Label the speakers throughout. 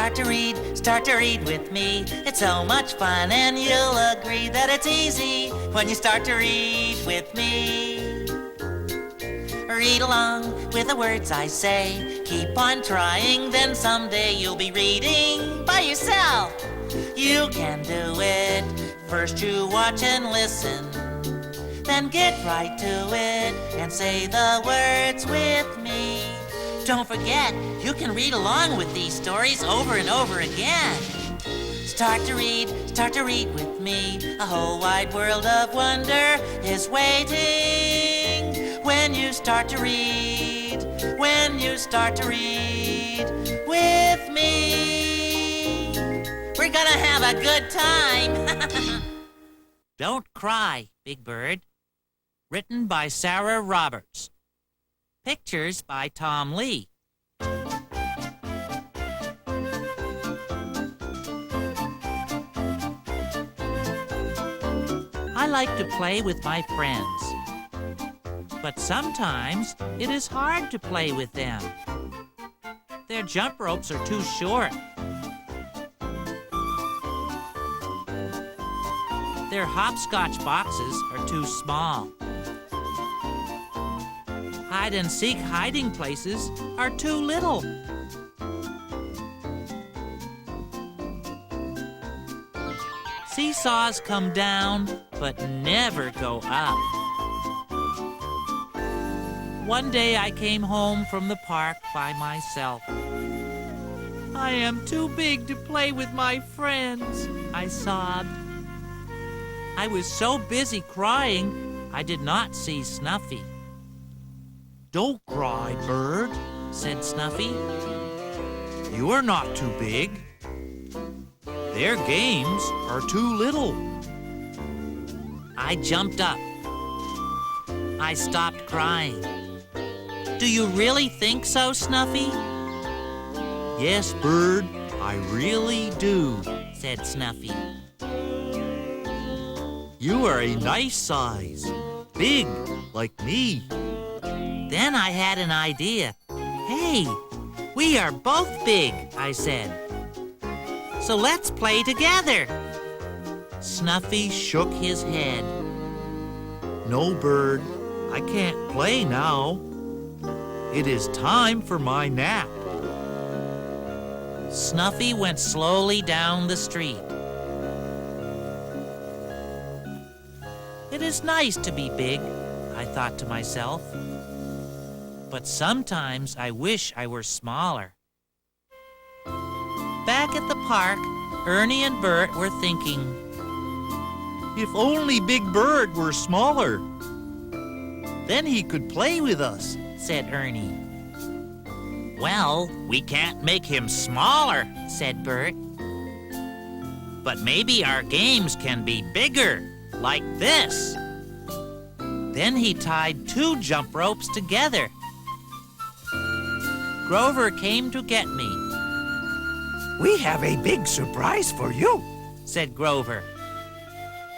Speaker 1: start to read with me. It's so much fun and you'll agree that it's easy when you start to read with me. Read along with the words I say. Keep on trying, then someday you'll be reading by yourself. You can do it. First you watch and listen, then get right to it and say the words with me. Don't forget, you can read along with these stories over and over again. Start to read with me. A whole wide world of wonder is waiting when you start to read, when you start to read with me. We're gonna have a good time. Don't Cry, Big Bird. Written by Sarah Roberts. Pictures by Tom Lee. I like to play with my friends, but sometimes it is hard to play with them. Their jump ropes are too short. Their hopscotch boxes are too small. Hide-and-seek hiding places are too little. Seesaws come down, but never go up. One day I came home from the park by myself. I am too big to play with my friends, I sobbed. I was so busy crying, I did not see Snuffy. Don't cry, Bird, said Snuffy. You're not too big. Their games are too little. I jumped up. I stopped crying. Do you really think so, Snuffy? Yes, Bird, I really do, said Snuffy. You are a nice size, big like me. Then I had an idea. Hey, we are both big, I said. So let's play together. Snuffy shook his head. No, Bird, I can't play now. It is time for my nap. Snuffy went slowly down the street. It is nice to be big, I thought to myself. But sometimes I wish I were smaller. Back at the park, Ernie and Bert were thinking, if only Big Bird were smaller. Then he could play with us, said Ernie. Well, we can't make him smaller, said Bert. But maybe our games can be bigger, like this. Then he tied 2 jump ropes together. Grover came to get me.
Speaker 2: We have a big surprise for you,
Speaker 1: said Grover.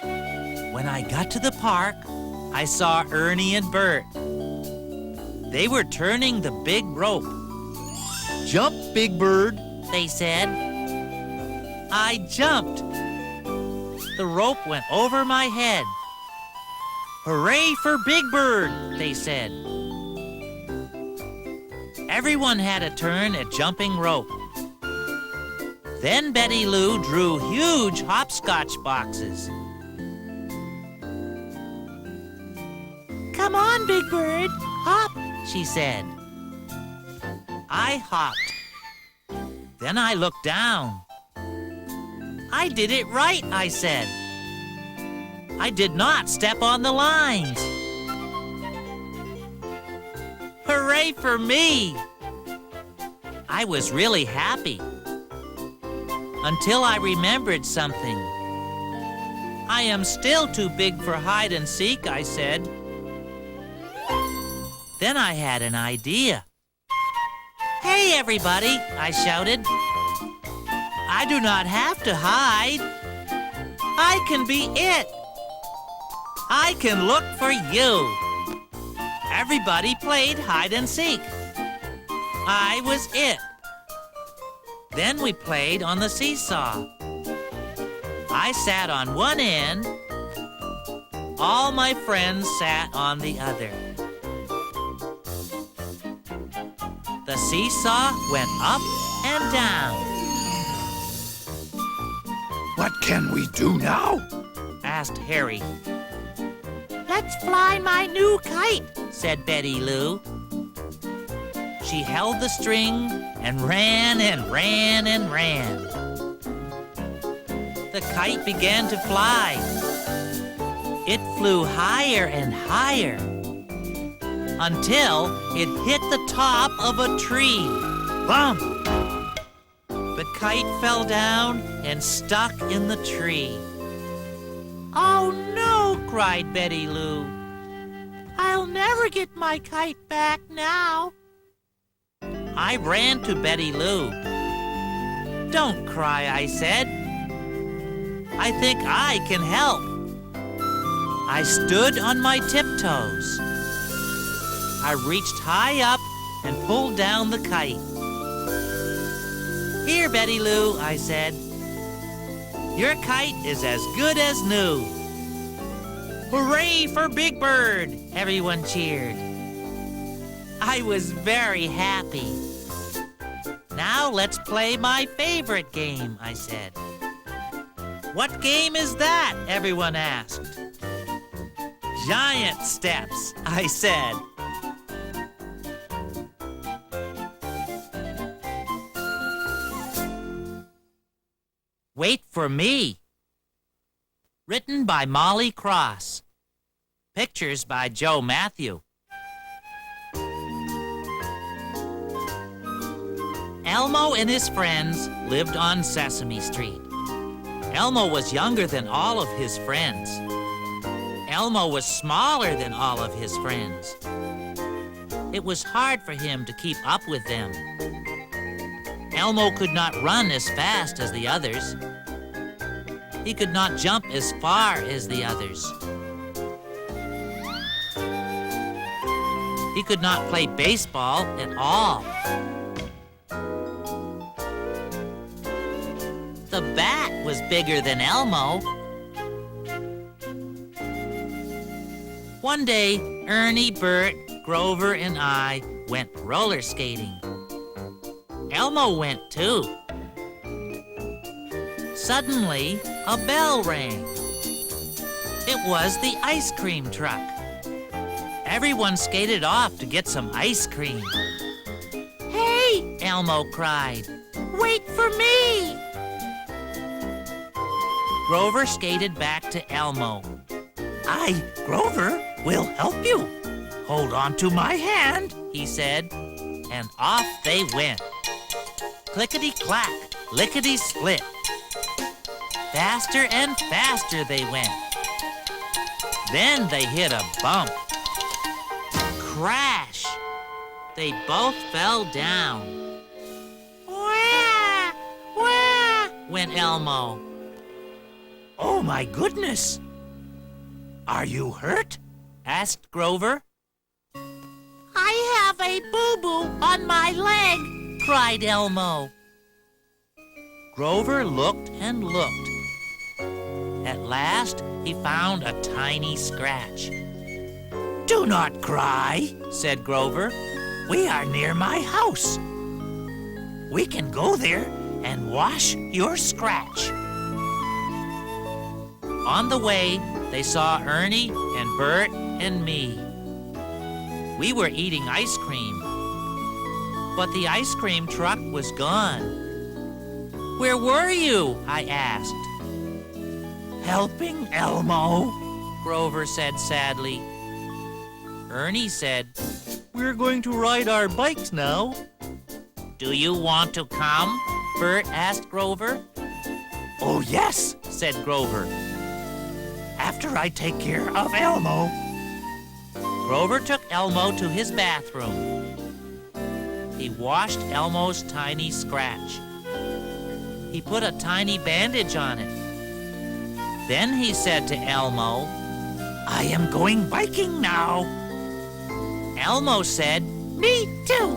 Speaker 1: When I got to the park, I saw Ernie and Bert. They were turning the big rope. Jump, Big Bird, they said. I jumped. The rope went over my head. Hooray for Big Bird, they said. Everyone had a turn at jumping rope. Then Betty Lou drew huge hopscotch boxes. Come on, Big Bird, hop, she said. I hopped. Then I looked down. I did it right, I said. I did not step on the lines. Hooray for me! I was really happy. Until I remembered something. I am still too big for hide and seek, I said. Then I had an idea. Hey, everybody, I shouted. I do not have to hide. I can be it. I can look for you. Everybody played hide and seek. I was it. Then we played on the seesaw. I sat on one end. All my friends sat on the other. The seesaw went up and down.
Speaker 2: What can we do now?
Speaker 1: Asked Harry. Let's fly my new kite, said Betty Lou. She held the string and ran and ran and ran. The kite began to fly. It flew higher and higher until it hit the top of a tree. Bump! The kite fell down and stuck in the tree. Oh no, cried Betty Lou. I'll never get my kite back now. I ran to Betty Lou. Don't cry, I said. I think I can help. I stood on my tiptoes. I reached high up and pulled down the kite. Here, Betty Lou, I said. Your kite is as good as new. Hooray for Big Bird! Everyone cheered. I was very happy. Now let's play my favorite game, I said. What game is that? Everyone asked. Giant steps, I said. Wait for Me. Written by Molly Cross. Pictures by Joe Matthew. Elmo and his friends lived on Sesame Street. Elmo was younger than all of his friends. Elmo was smaller than all of his friends. It was hard for him to keep up with them. Elmo could not run as fast as the others. He could not jump as far as the others. He could not play baseball at all. The bat was bigger than Elmo. One day, Ernie, Bert, Grover, and I went roller skating. Elmo went too. Suddenly, a bell rang. It was the ice cream truck. Everyone skated off to get some ice cream. Hey, Elmo cried. Wait for me! Grover skated back to Elmo.
Speaker 2: I, Grover, will help you. Hold on to my hand,
Speaker 1: he said, and off they went. Clickety-clack, lickety-split. Faster and faster they went. Then they hit a bump. Crash! They both fell down. Wah! Wah! Went Elmo.
Speaker 2: Oh, my goodness. Are you hurt?
Speaker 1: Asked Grover. I have a boo-boo on my leg, cried Elmo. Grover looked and looked. At last, he found a tiny scratch.
Speaker 2: Do not cry,
Speaker 1: said Grover.
Speaker 2: We are near my house. We can go there and wash your scratch.
Speaker 1: On the way, they saw Ernie and Bert and me. We were eating ice cream, but the ice cream truck was gone. Where were you? I asked.
Speaker 2: Helping Elmo,
Speaker 1: Grover said sadly. Ernie said, We're going to ride our bikes now. Do you want to come? Bert asked Grover.
Speaker 2: Oh, yes,
Speaker 1: said Grover.
Speaker 2: After I take care of Elmo.
Speaker 1: Grover took Elmo to his bathroom. He washed Elmo's tiny scratch. He put a tiny bandage on it. Then he said to Elmo,
Speaker 2: I am going biking now.
Speaker 1: Elmo said, Me too.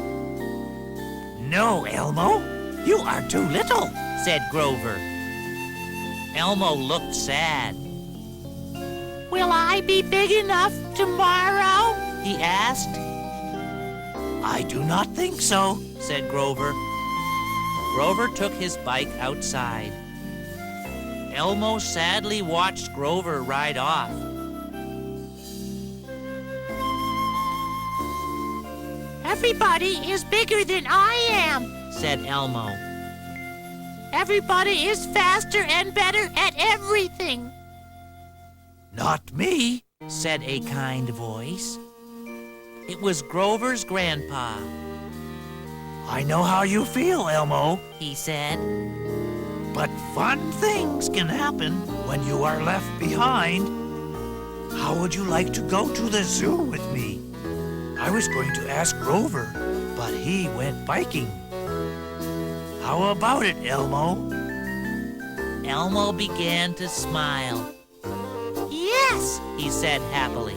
Speaker 2: No, Elmo, You are too little,
Speaker 1: said Grover. Elmo looked sad.
Speaker 3: Will I be big enough tomorrow?
Speaker 1: He asked.
Speaker 2: I do not think so,
Speaker 1: said Grover. Grover took his bike outside. Elmo sadly watched Grover ride off.
Speaker 3: Everybody is bigger than I am,
Speaker 1: said Elmo.
Speaker 3: Everybody is faster and better at everything.
Speaker 2: Not me,
Speaker 1: said a kind voice. It was Grover's grandpa.
Speaker 2: I know how you feel, Elmo,
Speaker 1: he said.
Speaker 2: But fun things can happen when you are left behind. How would you like to go to the zoo with me? I was going to ask Grover, but he went biking. How about it, Elmo?
Speaker 1: Elmo began to smile.
Speaker 3: Yes,
Speaker 1: he said happily.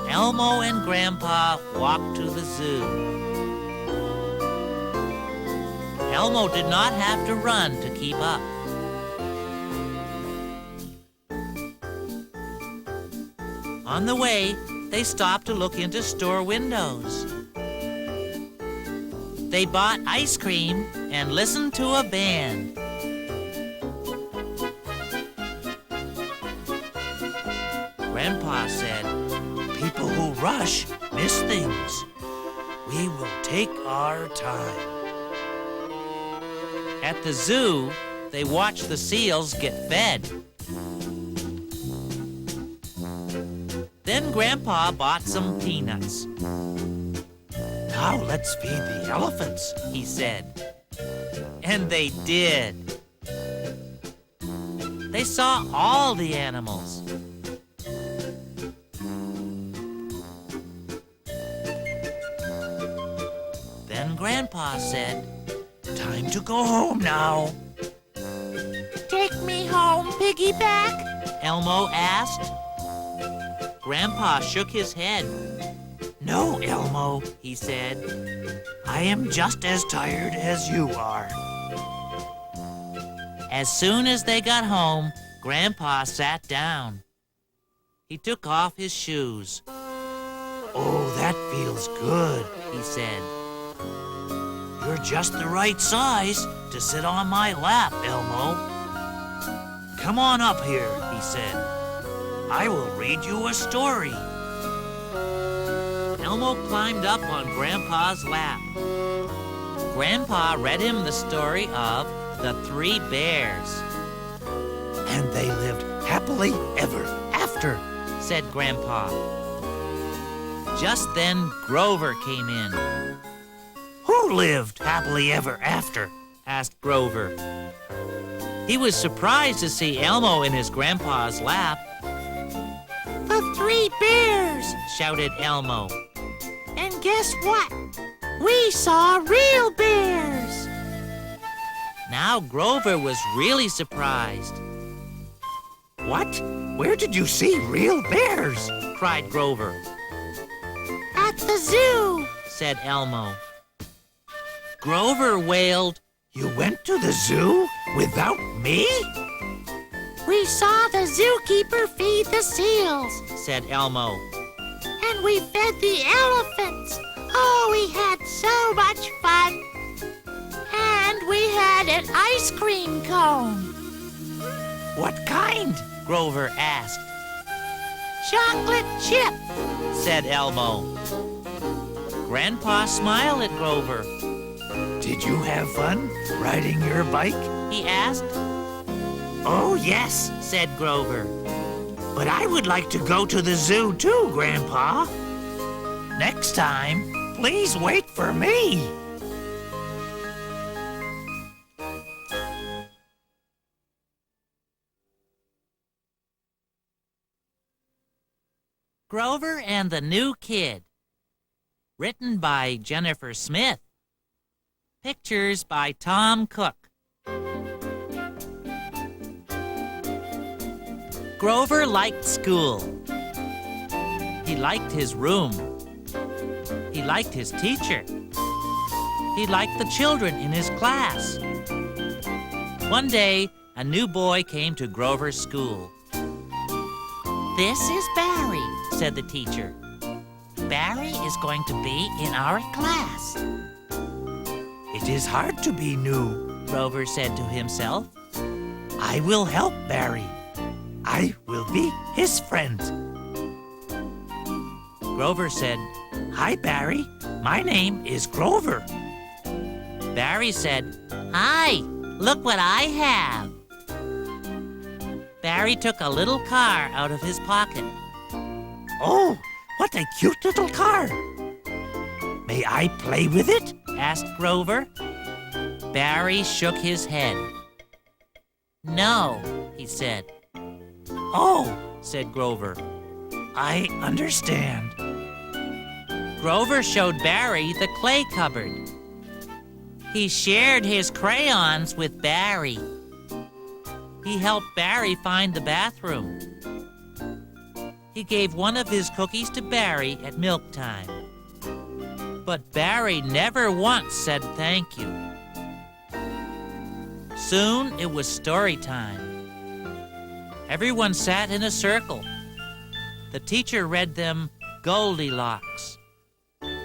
Speaker 1: Elmo and Grandpa walked to the zoo. Elmo did not have to run to keep up. On the way, they stopped to look into store windows. They bought ice cream and listened to a band. Grandpa said,
Speaker 2: People who rush miss things. We will take our time.
Speaker 1: At the zoo, they watched the seals get fed. Then Grandpa bought some peanuts.
Speaker 2: Now let's feed the elephants,
Speaker 1: he said. And they did. They saw all the animals. Then Grandpa said,
Speaker 2: Time to go home now.
Speaker 3: take me home, piggyback.
Speaker 1: Elmo asked. Grandpa shook his head.
Speaker 2: No, Elmo,
Speaker 1: He said,
Speaker 2: I am just as tired as you are.
Speaker 1: as soon as they got home, Grandpa sat down. He took off his shoes.
Speaker 2: Oh, that feels good,
Speaker 1: He said,
Speaker 2: You're just the right size to sit on my lap, Elmo. Come on up here, he said. I will read you a story.
Speaker 1: Elmo climbed up on Grandpa's lap. Grandpa read him the story of the 3 bears.
Speaker 2: And they lived happily ever after.
Speaker 1: Said Grandpa. Just then, Grover came in.
Speaker 2: Who lived happily ever after?
Speaker 1: Asked Grover. He was surprised to see Elmo in his grandpa's lap.
Speaker 3: The 3 bears.
Speaker 1: Shouted Elmo.
Speaker 3: And guess what? We saw real bears.
Speaker 1: Now Grover was really surprised.
Speaker 2: What? Where did you see real bears?
Speaker 1: Cried Grover.
Speaker 3: At the zoo.
Speaker 1: Said Elmo. Grover wailed.
Speaker 2: You went to the zoo without me?
Speaker 3: We saw the zookeeper feed the seals.
Speaker 1: Said Elmo.
Speaker 3: And we fed the elephants. Oh, we had so much fun. And we had an ice cream cone.
Speaker 2: What kind?
Speaker 1: Grover asked.
Speaker 3: Chocolate chip.
Speaker 1: Said Elmo. Grandpa smiled at Grover.
Speaker 2: Did you have fun riding your bike?
Speaker 1: He asked.
Speaker 2: Oh, yes,
Speaker 1: Said Grover.
Speaker 2: but I would like to go to the zoo too, Grandpa. Next time, please wait for me.
Speaker 1: Grover and the New Kid. Written by Jennifer Smith. Pictures by Tom Cook. Grover liked school. He liked his room. He liked his teacher. He liked the children in his class. One day, a new boy came to Grover's school. "This is Barry," said the teacher. "Barry is going to be in our class."
Speaker 2: It is hard to be new,
Speaker 1: Grover said to himself.
Speaker 2: I will help Barry. I will be his friend.
Speaker 1: Grover said,
Speaker 2: Hi, Barry. My name is Grover.
Speaker 1: Barry said, "Hi, look what I have." Barry took a little car out of his pocket.
Speaker 2: Oh, what a cute little car. May I play with it?
Speaker 1: Asked Grover. Barry shook his head. "No," he said.
Speaker 2: Oh,
Speaker 1: Said Grover.
Speaker 2: I understand.
Speaker 1: Grover showed Barry the clay cupboard. He shared his crayons with Barry. He helped Barry find the bathroom. He gave one of his cookies to Barry at milk time. But Barry never once said thank you. Soon it was story time. Everyone sat in a circle. The teacher read them Goldilocks.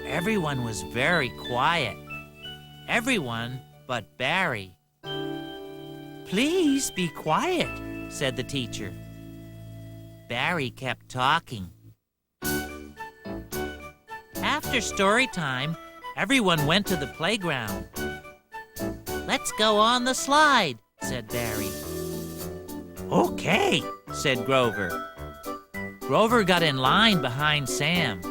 Speaker 1: Everyone was very quiet. Everyone but Barry. "Please be quiet," said the teacher. Barry kept talking. After story time, everyone went to the playground. "Let's go on the slide," said Barry.
Speaker 2: Okay,
Speaker 1: Said Grover. Grover got in line behind Sam.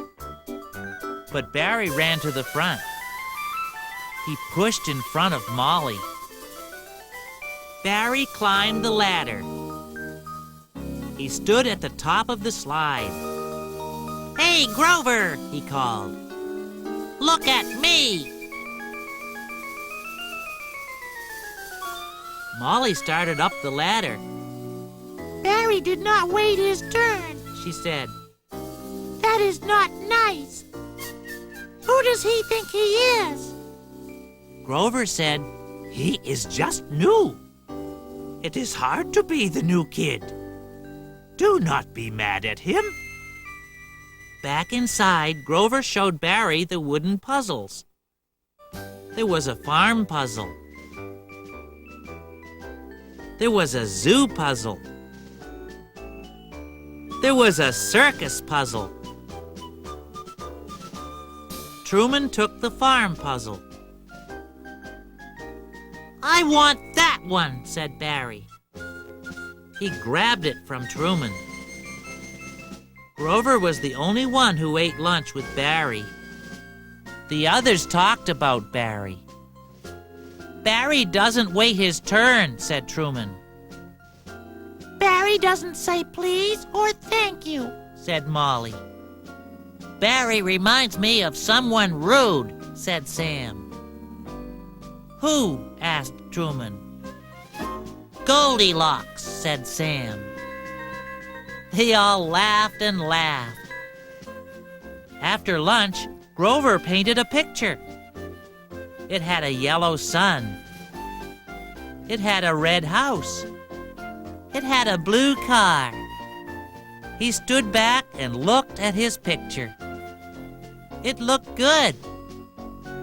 Speaker 1: But Barry ran to the front. He pushed in front of Molly. Barry climbed the ladder. He stood at the top of the slide. "Hey, Grover," he called. "Look at me." Molly started up the ladder.
Speaker 3: Barry did not wait his turn.
Speaker 1: She said,
Speaker 3: That is not nice. Who does he think he is?
Speaker 1: Grover said,
Speaker 2: he is just new. It is hard to be the new kid. Do not be mad at him.
Speaker 1: Back inside, Grover showed Barry the wooden puzzles. There was a farm puzzle. There was a zoo puzzle. There was a circus puzzle. Truman took the farm puzzle. "I want that one," said Barry. He grabbed it from Truman. Grover was the only one who ate lunch with Barry. The others talked about Barry. "Barry doesn't wait his turn," said Truman.
Speaker 3: Barry doesn't say please or thank you,
Speaker 1: Said Molly. "Barry reminds me of someone rude," said Sam. "Who?" asked Truman. "Goldilocks," said Sam. They all laughed and laughed. After lunch, Grover painted a picture. It had a yellow sun. It had a red house. It had a blue car. He stood back and looked at his picture. It looked good.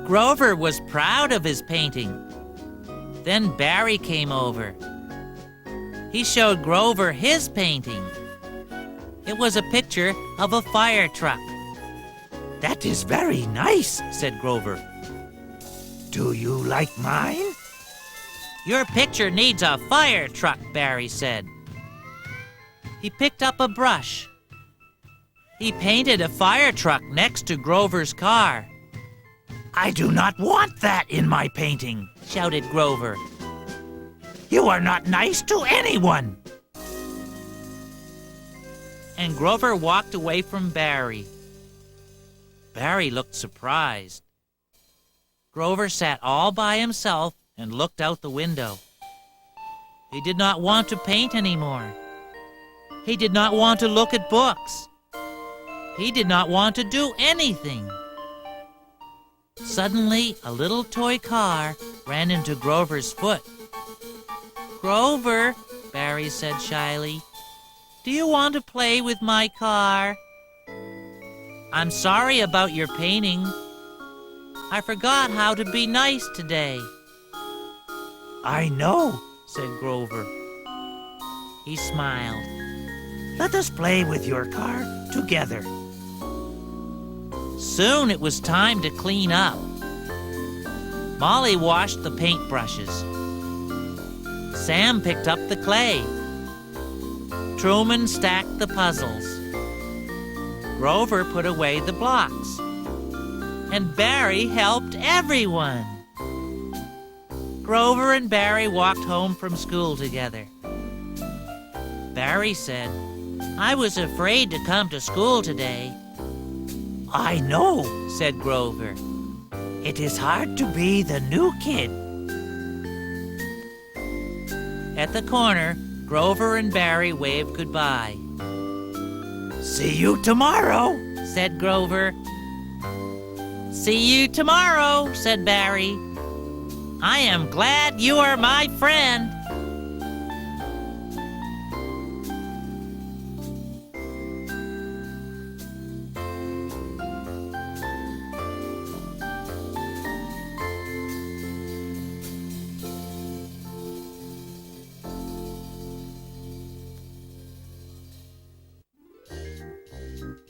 Speaker 1: Grover was proud of his painting. Then Barry came over. He showed Grover his painting. It was a picture of a fire truck.
Speaker 2: That is very nice,
Speaker 1: Said Grover.
Speaker 2: Do you like mine?
Speaker 1: "Your picture needs a fire truck," Barry said. He picked up a brush. He painted a fire truck next to Grover's car.
Speaker 2: I do not want that in my painting,
Speaker 1: Shouted Grover.
Speaker 2: You are not nice to anyone.
Speaker 1: And Grover walked away from Barry. Barry looked surprised. Grover sat all by himself and looked out the window. He did not want to paint anymore. He did not want to look at books. He did not want to do anything. Suddenly, a little toy car ran into Grover's foot. "Grover," Barry said shyly, "do you want to play with my car? I'm sorry about your painting. I forgot how to be nice today."
Speaker 2: I know, said Grover.
Speaker 1: He smiled.
Speaker 2: Let us play with your car together.
Speaker 1: Soon it was time to clean up. Molly washed the paintbrushes. Sam picked up the clay. Truman stacked the puzzles. Grover put away the blocks. And Barry helped everyone. Grover and Barry walked home from school together. Barry said, "I was afraid to come to school today."
Speaker 2: I know,
Speaker 1: said Grover.
Speaker 2: it is hard to be the new kid.
Speaker 1: At the corner, Grover and Barry waved goodbye.
Speaker 2: See you tomorrow,
Speaker 1: said Grover. See you tomorrow, said Barry. I am glad you are my friend.